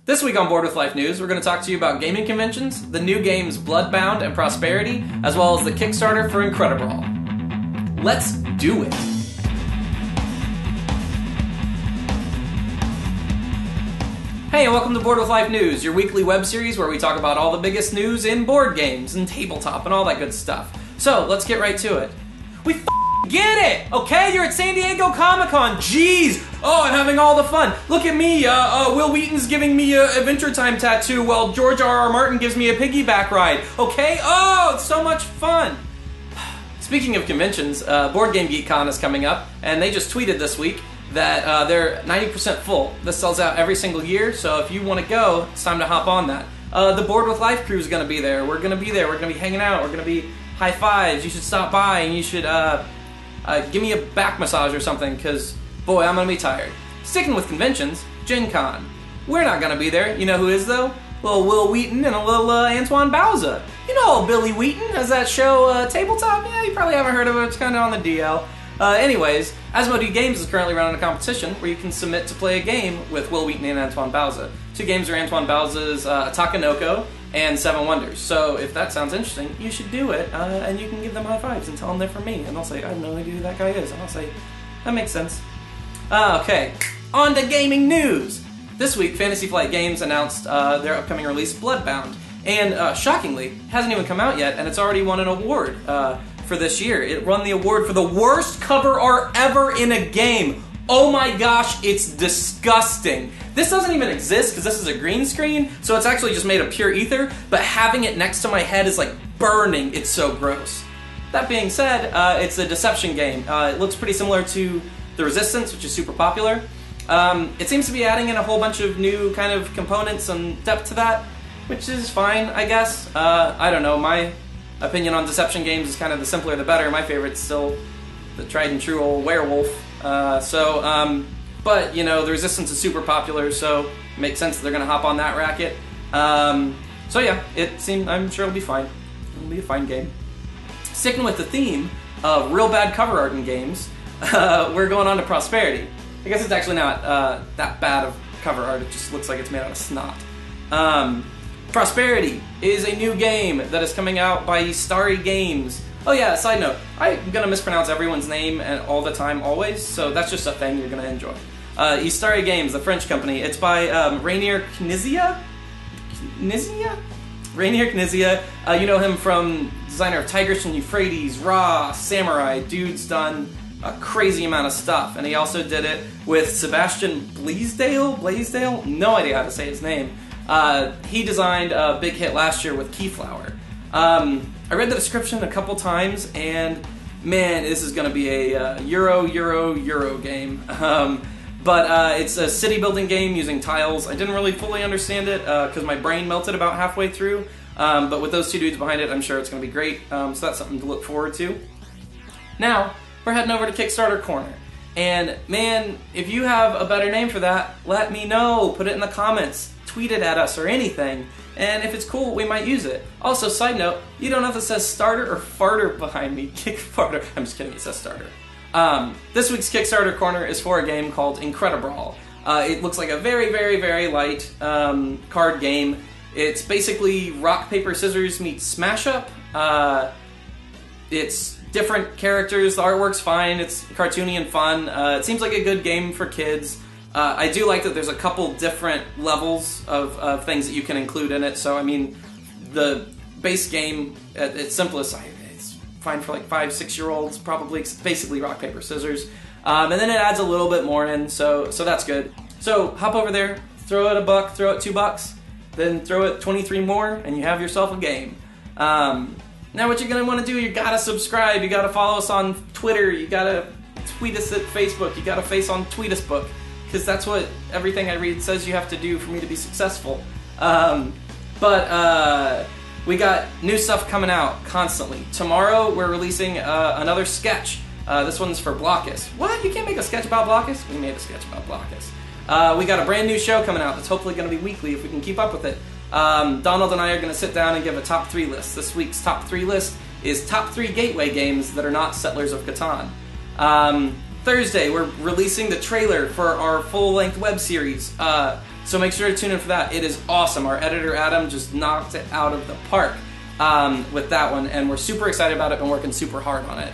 This week on Board with Life News, we're going to talk to you about gaming conventions, the new games Bloodbound and Prosperity, as well as the Kickstarter for Incredibrawl. Let's do it! Hey, and welcome to Board with Life News, your weekly web series where we talk about all the biggest news in board games and tabletop and all that good stuff. So, let's get right to it. We get it! Okay, you're at San Diego Comic-Con. Jeez! Oh, I'm having all the fun. Look at me. Will Wheaton's giving me a Adventure Time tattoo while George R.R. Martin gives me a piggyback ride. Okay? Oh, it's so much fun. Speaking of conventions, Board Game Geek Con is coming up, and they just tweeted this week that they're 90% full. This sells out every single year, so if you want to go, it's time to hop on that. The Board with Life crew is going to be there. We're going to be there. We're going to be hanging out. We're going to be high fives. You should stop by, and you should give me a back massage or something, because, boy, I'm going to be tired. Sticking with conventions, Gen Con. We're not going to be there. You know who is, though? Little Will Wheaton and a little Antoine Bauza. You know old Billy Wheaton has that show, Tabletop? Yeah, you probably haven't heard of it. It's kind of on the DL. Anyways, Asmodee Games is currently running a competition where you can submit to play a game with Will Wheaton and Antoine Bauza. Two games are Antoine Bauza's Takanoko and Seven Wonders. So if that sounds interesting, you should do it, and you can give them high fives and tell them they're from me. And they'll say, I have no idea who that guy is. And I'll say, that makes sense. Okay, on to gaming news. This week, Fantasy Flight Games announced their upcoming release, Bloodbound. And shockingly, it hasn't even come out yet, and it's already won an award for this year. It won the award for the worst cover art ever in a game. Oh my gosh, it's disgusting. This doesn't even exist because this is a green screen, so it's actually just made of pure ether, but having it next to my head is like burning. It's so gross. That being said, it's a deception game. It looks pretty similar to The Resistance, which is super popular. It seems to be adding in a whole bunch of new kind of components and depth to that, which is fine, I guess. I don't know, my opinion on deception games is kind of the simpler the better. My favorite's still the tried and true old werewolf. But, you know, The Resistance is super popular, so it makes sense that they're going to hop on that racket. So yeah, I'm sure it'll be fine. It'll be a fine game. Sticking with the theme of real bad cover art in games, we're going on to Prosperity. I guess it's actually not that bad of cover art, it just looks like it's made out of snot. Prosperity is a new game that is coming out by Starry Games. Oh yeah, side note, I'm going to mispronounce everyone's name all the time, always, so that's just a thing you're going to enjoy. Starry Games, the French company, it's by Rainier Knizia? Rainier Knizia, you know him from designer of Tigris and Euphrates, Ra, Samurai. Dude's done a crazy amount of stuff, and he also did it with Sebastian Blaisdell? No idea how to say his name. He designed a big hit last year with Keyflower. I read the description a couple times, and man, this is going to be a Euro game. But it's a city building game using tiles. I didn't really fully understand it because my brain melted about halfway through. But with those two dudes behind it, I'm sure it's going to be great. So that's something to look forward to. Now, we're heading over to Kickstarter Corner. And man, if you have a better name for that, let me know. Put it in the comments. Tweet it at us or anything. And if it's cool, we might use it. Also, side note, you don't know if it says starter or farter behind me. Kickfarter. I'm just kidding, it says starter. This week's Kickstarter Corner is for a game called Incredibrawl. It looks like a very, very, very light card game. It's basically rock, paper, scissors meets Smash Up. It's different characters, the artwork's fine, it's cartoony and fun. It seems like a good game for kids. I do like that there's a couple different levels of things that you can include in it. So, I mean, the base game, at its simplest, it's fine for like 5-6-year-olds, probably. It's basically rock, paper, scissors. And then it adds a little bit more in, so that's good. So, hop over there, throw it $1, throw it $2, then throw it 23 more, and you have yourself a game. Now what you're going to want to do, you got to subscribe, you got to follow us on Twitter, you got to tweet us at Facebook, you got to face on Tweetusbook. Because that's what everything I read says you have to do for me to be successful. But we got new stuff coming out constantly. Tomorrow we're releasing another sketch. This one's for Blockus. What? You can't make a sketch about Blockus? We made a sketch about Blockus. We got a brand new show coming out that's hopefully going to be weekly if we can keep up with it. Donald and I are going to sit down and give a top 3 list. This week's top 3 list is top 3 gateway games that are not Settlers of Catan. Thursday, we're releasing the trailer for our full-length web series. So make sure to tune in for that. It is awesome. Our editor, Adam, just knocked it out of the park with that one, and we're super excited about it, been working super hard on it.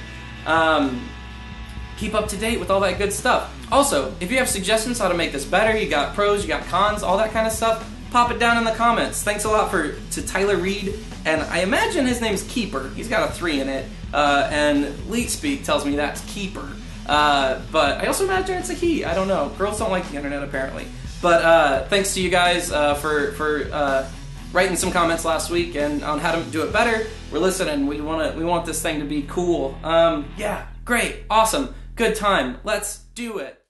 Keep up to date with all that good stuff. Also, if you have suggestions how to make this better, you got pros, you got cons, all that kind of stuff, pop it down in the comments. Thanks a lot to Tyler Reed, and I imagine his name's Keeper. He's got a 3 in it, and Leet Speak tells me that's Keeper. But I also imagine it's a he. I don't know. Girls don't like the internet, apparently. But thanks to you guys for writing some comments last week and on how to do it better. We're listening. We want this thing to be cool. Yeah, great, awesome, good time. Let's do it.